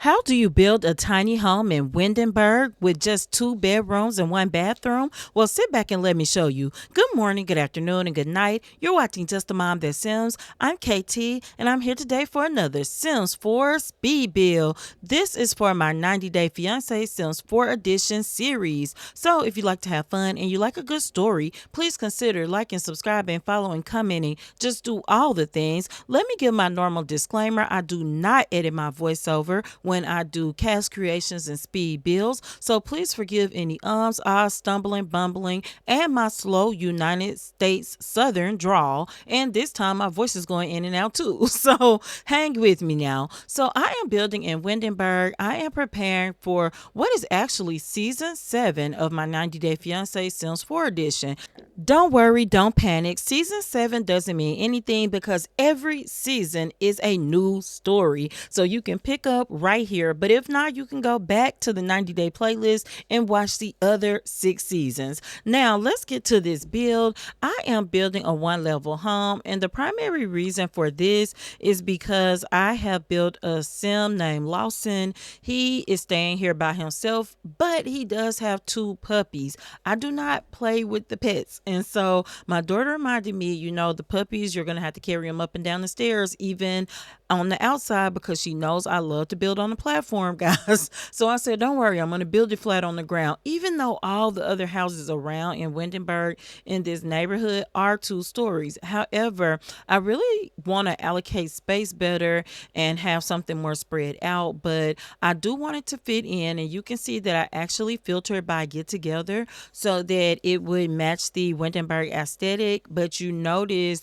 How do you build a tiny home in Windenburg with just 2 bedrooms and 1 bathroom? Well, sit back and let me show you. Good morning, good afternoon, and good night. You're watching Just a Mom That Sims. I'm KT, and I'm here today for another Sims 4 speed build. This is for my 90-day Fiancé Sims 4 edition series. So if you like to have fun and you like a good story, please consider liking, subscribing, following, commenting. Just do all the things. Let me give my normal disclaimer. I do not edit my voiceover when I do cast creations and speed builds. So please forgive any ahs, stumbling, bumbling, and my slow United States Southern drawl. And this time my voice is going in and out too. So hang with me now. So I am building in Windenburg. I am preparing for what is actually season 7 of my 90-day Fiancé Sims 4 edition. Don't worry, don't panic. Season 7 doesn't mean anything because every season is a new story. So you can pick up right here. But if not, you can go back to the 90-day playlist and watch the other 6 seasons. Now, let's get to this build. I am building a 1-level home, and the primary reason for this is because I have built a sim named Lawson. He is staying here by himself, but he does have 2 puppies. I do not play with the pets. And so my daughter reminded me, the puppies, you're going to have to carry them up and down the stairs, even on the outside, because she knows I love to build on the platform, guys. So I said, don't worry, I'm going to build it flat on the ground, even though all the other houses around in Windenburg in this neighborhood are 2 stories. However, I really want to allocate space better and have something more spread out, but I do want it to fit in, and you can see that I actually filtered by Get Together so that it would match the Windenburg aesthetic, but you notice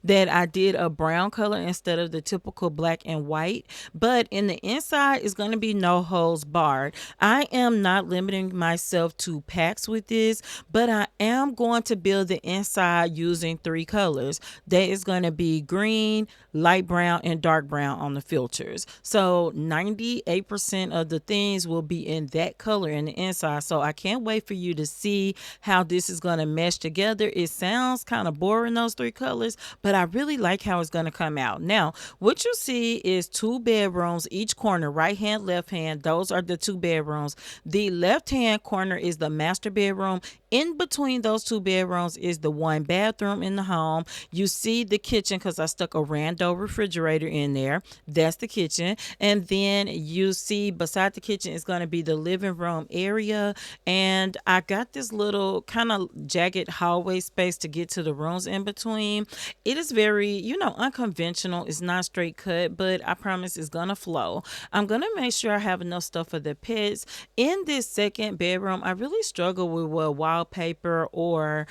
that I did a brown color instead of the typical black and white. But in the inside is going to be no holds barred. I am not limiting myself to packs with this, but I am going to build the inside using 3 colors. That is going to be green, light brown, and dark brown on the filters. So 98% of the things will be in that color in the inside. So I can't wait for you to see how this is going to mesh together. It sounds kind of boring, those 3 colors, but I really like how it's going to come out. Now, what you see is 2 bedrooms, each corner, right hand, left hand. Those are the 2 bedrooms. The left hand corner is the master bedroom. In between those 2 bedrooms is the 1 bathroom in the home. You see the kitchen because I stuck a rando refrigerator in there. That's the kitchen. And then you see beside the kitchen is going to be the living room area. And I got this little kind of jagged hallway space to get to the rooms in between. It is very, unconventional. It's not straight cut, but I promise it's going to flow. I'm going to make sure I have enough stuff for the pets. In this second bedroom, I really struggle with what wallpaper or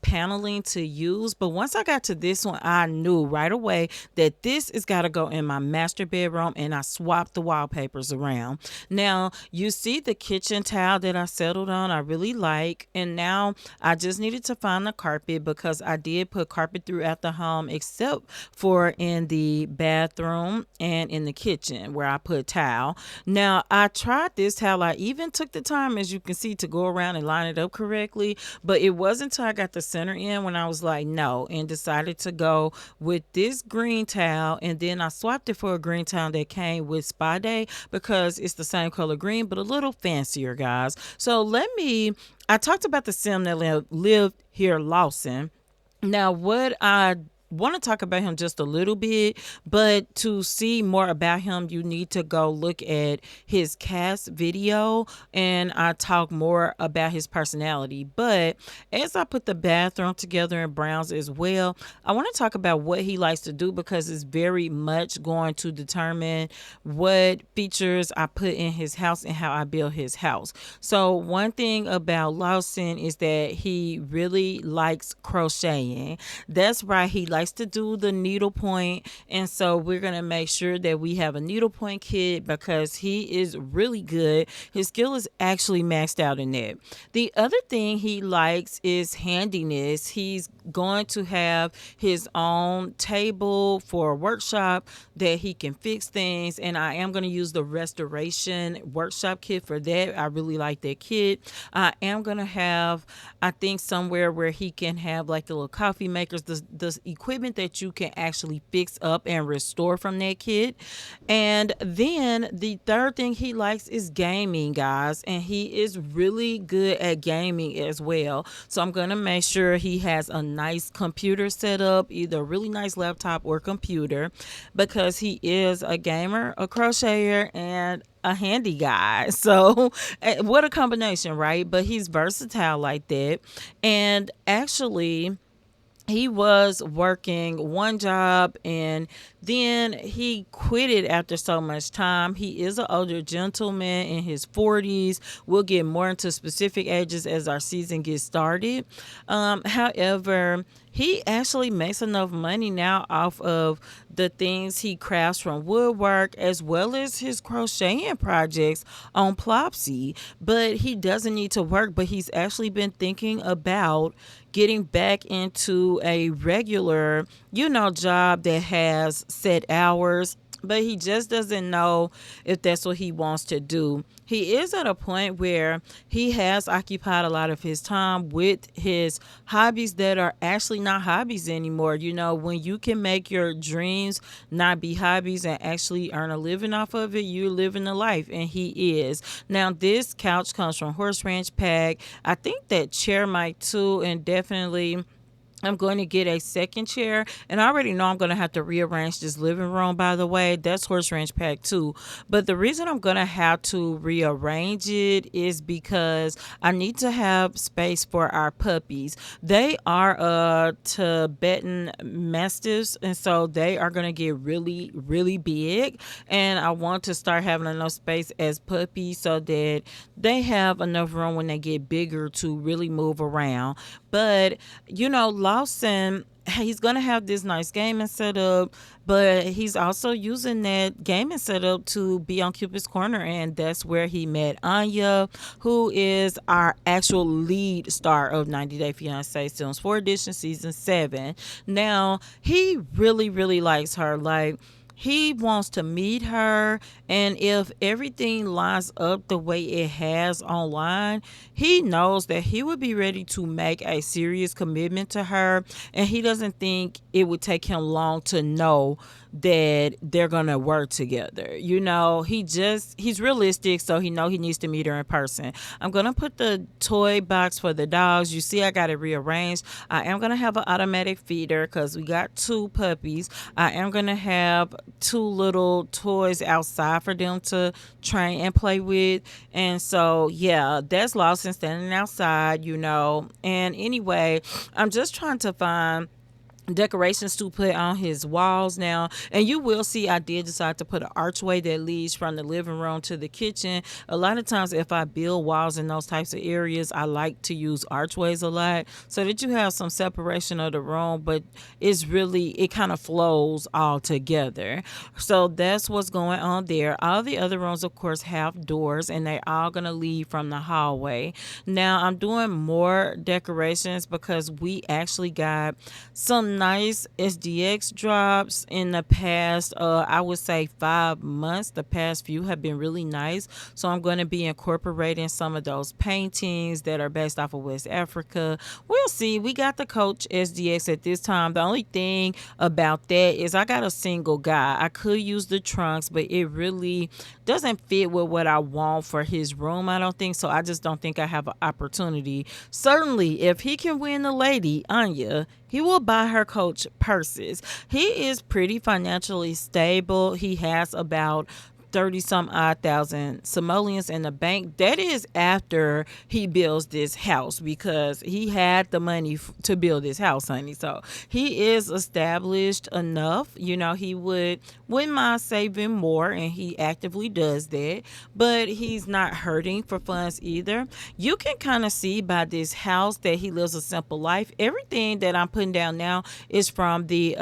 paneling to use, but once I got to this one, I knew right away that this has got to go in my master bedroom, and I swapped the wallpapers around. Now you see the kitchen tile that I settled on, I really like, and now I just needed to find the carpet because I did put carpet throughout the home except for in the bathroom and in the kitchen where I put tile. Now I tried this tile. I even took the time, as you can see, to go around and line it up correctly, but it wasn't until I got the center in when I was like no, and decided to go with this green towel, and then I swapped it for a green towel that came with Spa Day because it's the same color green but a little fancier, guys. So I talked about the sim that lived here, Lawson. Now what I want to talk about him just a little bit, but to see more about him, you need to go look at his cast video, and I talk more about his personality. But as I put the bathroom together in browns as well, I want to talk about what he likes to do because it's very much going to determine what features I put in his house and how I build his house. So one thing about Lawson is that he really likes crocheting. That's right, he likes to do the needlepoint, and so we're going to make sure that we have a needlepoint kit because he is really good. His skill is actually maxed out in that. The other thing he likes is handiness. He's going to have his own table for a workshop that he can fix things, and I am going to use the restoration workshop kit for that. I really like that kit. I am going to have, I think, somewhere where he can have like the little coffee makers, the equipment equipment that you can actually fix up and restore from that kit. And then the third thing he likes is gaming, guys, and he is really good at gaming as well. So I'm going to make sure he has a nice computer set up, either a really nice laptop or computer, because he is a gamer, a crocheter, and a handy guy. So, what a combination, right? But he's versatile like that. And actually, he was working one job and then he quit it after so much time. He is an older gentleman in his 40s. We'll get more into specific ages as our season gets started. However, he actually makes enough money now off of the things he crafts from woodwork as well as his crocheting projects on Plopsy. But he doesn't need to work, but he's actually been thinking about getting back into a regular, job that has set hours, but he just doesn't know if that's what he wants to do. He is at a point where he has occupied a lot of his time with his hobbies that are actually not hobbies anymore. When you can make your dreams not be hobbies and actually earn a living off of it, you're living a life, and he is. Now, this couch comes from Horse Ranch Pack. I think that chair might too, and definitely I'm going to get a second chair, and I already know I'm going to have to rearrange this living room, by the way. That's Horse Ranch Pack too. But the reason I'm going to have to rearrange it is because I need to have space for our puppies. They are Tibetan Mastiffs, and so they are going to get really, really big. And I want to start having enough space as puppies so that they have enough room when they get bigger to really move around. But, Lawson, he's going to have this nice gaming setup, but he's also using that gaming setup to be on Cupid's Corner. And that's where he met Anya, who is our actual lead star of 90 Day Fiancé Sims 4 Edition Season 7. Now, he really, really likes her. Like, he wants to meet her, and if everything lines up the way it has online, he knows that he would be ready to make a serious commitment to her, and he doesn't think it would take him long to know that they're gonna work together. He's realistic, so he needs to meet her in person. I'm gonna put the toy box for the dogs. You see, I got it rearranged. I am gonna have an automatic feeder because we got 2 puppies. I am gonna have 2 little toys outside for them to train and play with. And so, yeah, that's Lawson standing outside. And anyway, I'm just trying to find decorations to put on his walls now, and you will see I did decide to put an archway that leads from the living room to the kitchen. A lot of times if I build walls in those types of areas, I like to use archways a lot so that you have some separation of the room, but it kind of flows all together. So that's what's going on there. All the other rooms, of course, have doors, and they're all gonna lead from the hallway. Now I'm doing more decorations because we actually got some nice SDX drops in the past, I would say 5 months. The past few have been really nice. So I'm going to be incorporating some of those paintings that are based off of West Africa. We'll see. We got the Coach SDX at this time. The only thing about that is I got a single guy. I could use the trunks, but it really doesn't fit with what I want for his room, I don't think. So I just don't think I have an opportunity. Certainly, if he can win the lady, Anya, he will buy her Coach purses. He is pretty financially stable. He has about 30 some odd thousand simoleons in the bank. That is after he builds this house, because he had the money to build this house, honey. So he is established enough. He wouldn't mind saving more, and he actively does that, but he's not hurting for funds either. You can kind of see by this house that he lives a simple life. Everything that I'm putting down now is from the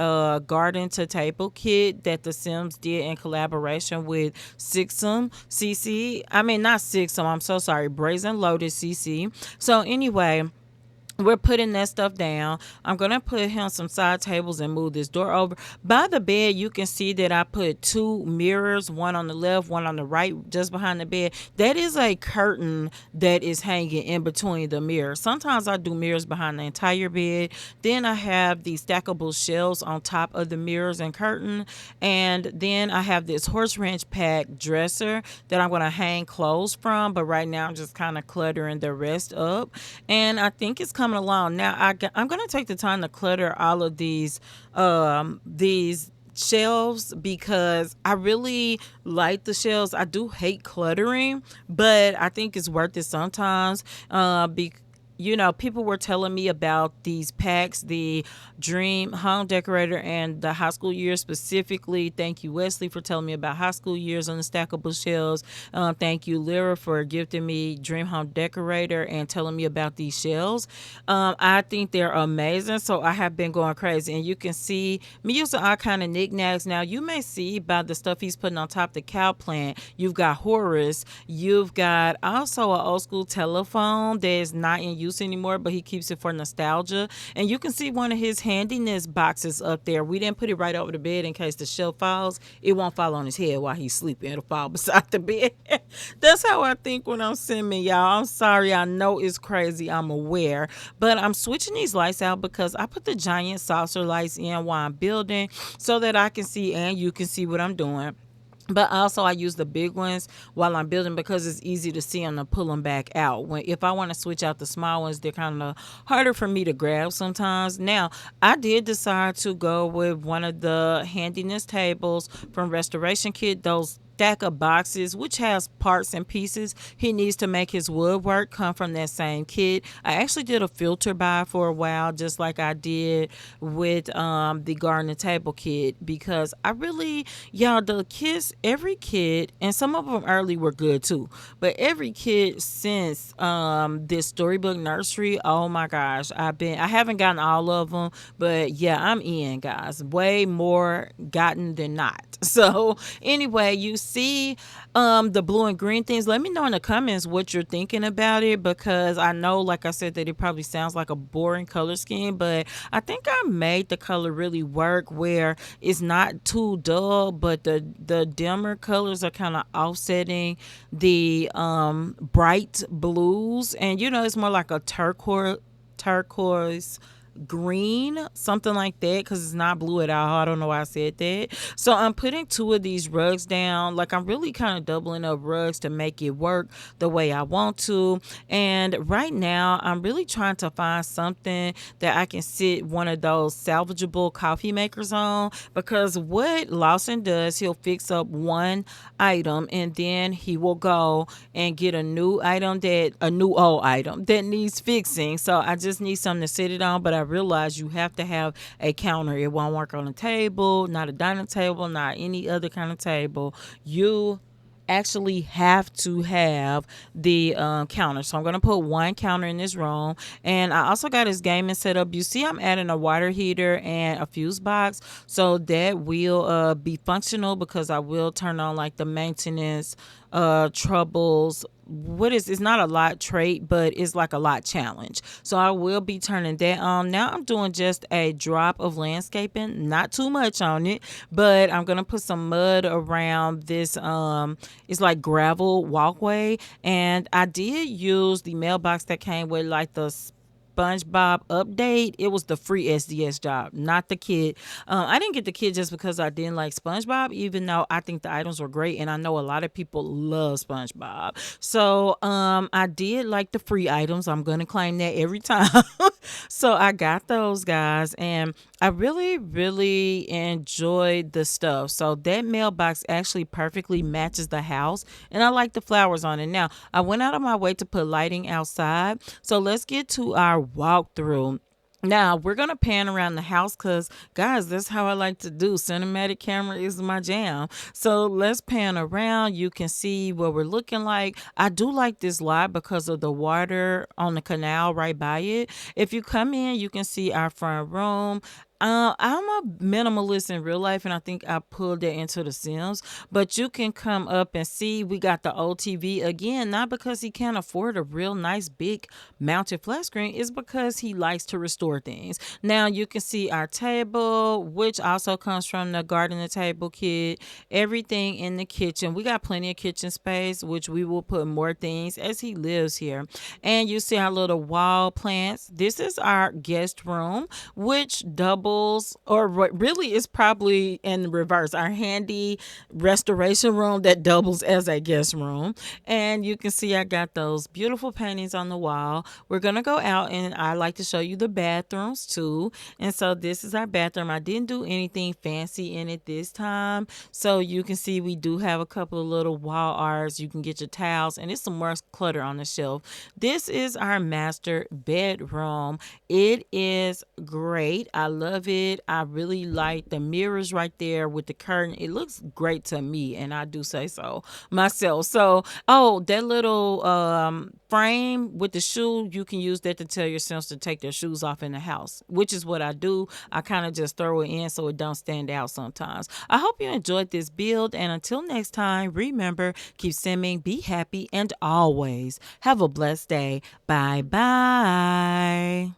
garden to table kit that the Sims did in collaboration with Sixum CC. I mean, not Sixum, I'm so sorry, Brazen Lotus CC. So anyway, we're putting that stuff down. I'm gonna put him some side tables and move this door over. By the bed, you can see that I put two mirrors, one on the left, one on the right, just behind the bed. That is a curtain that is hanging in between the mirrors. Sometimes I do mirrors behind the entire bed. Then I have these stackable shelves on top of the mirrors and curtain. And then I have this horse ranch pack dresser that I'm gonna hang clothes from. But right now I'm just kind of cluttering the rest up. And I think it's coming along. Now I'm gonna take the time to clutter all of these shelves because I really like the shelves. I do hate cluttering, but I think it's worth it sometimes. People were telling me about these packs, the Dream Home Decorator and the high school years specifically. Thank you, Wesley, for telling me about high school years on the stackable shelves. Thank you, Lyra, for gifting me Dream Home Decorator and telling me about these shelves. I think they're amazing, so I have been going crazy. And you can see me using all kind of knickknacks. Now, you may see by the stuff he's putting on top of the cow plant, you've got Horace, you've got also an old school telephone that is not in use anymore, but he keeps it for nostalgia. And you can see one of his handiness boxes up there. We didn't put it right over the bed in case the shelf falls. It won't fall on his head while he's sleeping. It'll fall beside the bed. That's how I think when I'm simming, y'all. I'm sorry. I know it's crazy. I'm aware. But I'm switching these lights out because I put the giant saucer lights in while I'm building so that I can see and you can see what I'm doing. But also I use the big ones while I'm building because it's easy to see them to pull them back out. If I want to switch out the small ones, they're kind of harder for me to grab sometimes. Now, I did decide to go with one of the handiness tables from Restoration Kit, those stack of boxes which has parts and pieces he needs to make his woodwork come from that same kit. I actually did a filter buy for a while, just like I did with the garden table kit, because I really, y'all, the kits, every kit, and some of them early were good too, but every kit since this storybook nursery, oh my gosh, I haven't gotten all of them, but yeah, I'm in, guys, way more gotten than not. So anyway, you see the blue and green things. Let me know in the comments what you're thinking about it, because I know, like I said, that it probably sounds like a boring color scheme, but I think I made the color really work where it's not too dull, but the dimmer colors are kind of offsetting the bright blues, and it's more like a turquoise green, something like that, because it's not blue at all. I don't know why I said that. So I'm putting two of these rugs down. Like, I'm really kind of doubling up rugs to make it work the way I want to. And right now I'm really trying to find something that I can sit one of those salvageable coffee makers on, because what Lawson does, he'll fix up one item and then he will go and get a new old item that needs fixing. So I just need something to sit it on, but I realize you have to have a counter. It won't work on a table, not a dining table, not any other kind of table. You actually have to have the counter. So I'm going to put one counter in this room. And I also got his gaming setup. You see I'm adding a water heater and a fuse box, so that will be functional, because I will turn on like the maintenance troubles. It's not a lot trait, but it's like a lot challenge. So I will be turning that on. Now I'm doing just a drop of landscaping, not too much on it, but I'm gonna put some mud around this it's like gravel walkway. And I did use the mailbox that came with like the SpongeBob update. It was the free SDS job, not the kit. I didn't get the kit just because I didn't like SpongeBob, even though I think the items were great, and I know a lot of people love SpongeBob. So I did like the free items. I'm gonna claim that every time. So I got those, guys, and I really, really enjoyed the stuff. So that mailbox actually perfectly matches the house, and I like the flowers on it. Now, I went out of my way to put lighting outside. So let's get to our walkthrough. Now we're gonna pan around the house because, guys, that's how I like to do. Cinematic camera is my jam. So let's pan around. You can see what we're looking like. I do like this lot because of the water on the canal right by it. If you come in, you can see our front room. I'm a minimalist in real life, and I think I pulled that into the Sims. But you can come up and see we got the old TV again, not because he can't afford a real nice big mounted flat screen, it's because he likes to restore things. Now you can see our table, which also comes from the garden table kit. Everything in the kitchen. We got plenty of kitchen space, which we will put more things as he lives here. And you see our little wall plants. This is our guest room, which doubles, or what really is probably in reverse, our handy restoration room that doubles as a guest room. And you can see I got those beautiful paintings on the wall. We're going to go out and I like to show you the bathrooms too. And so this is our bathroom. I didn't do anything fancy in it this time. So you can see we do have a couple of little wall arts. You can get your towels, and it's some more clutter on the shelf. This is our master bedroom. It is great. I love it. I really like the mirrors right there with the curtain. It looks great to me, and I do say so myself. So, oh, that little frame with the shoe, you can use that to tell your Sims to take their shoes off in the house, which is what I do. I kind of just throw it in so it don't stand out sometimes. I hope you enjoyed this build, and until next time, remember, keep simming, be happy, and always have a blessed day. Bye bye.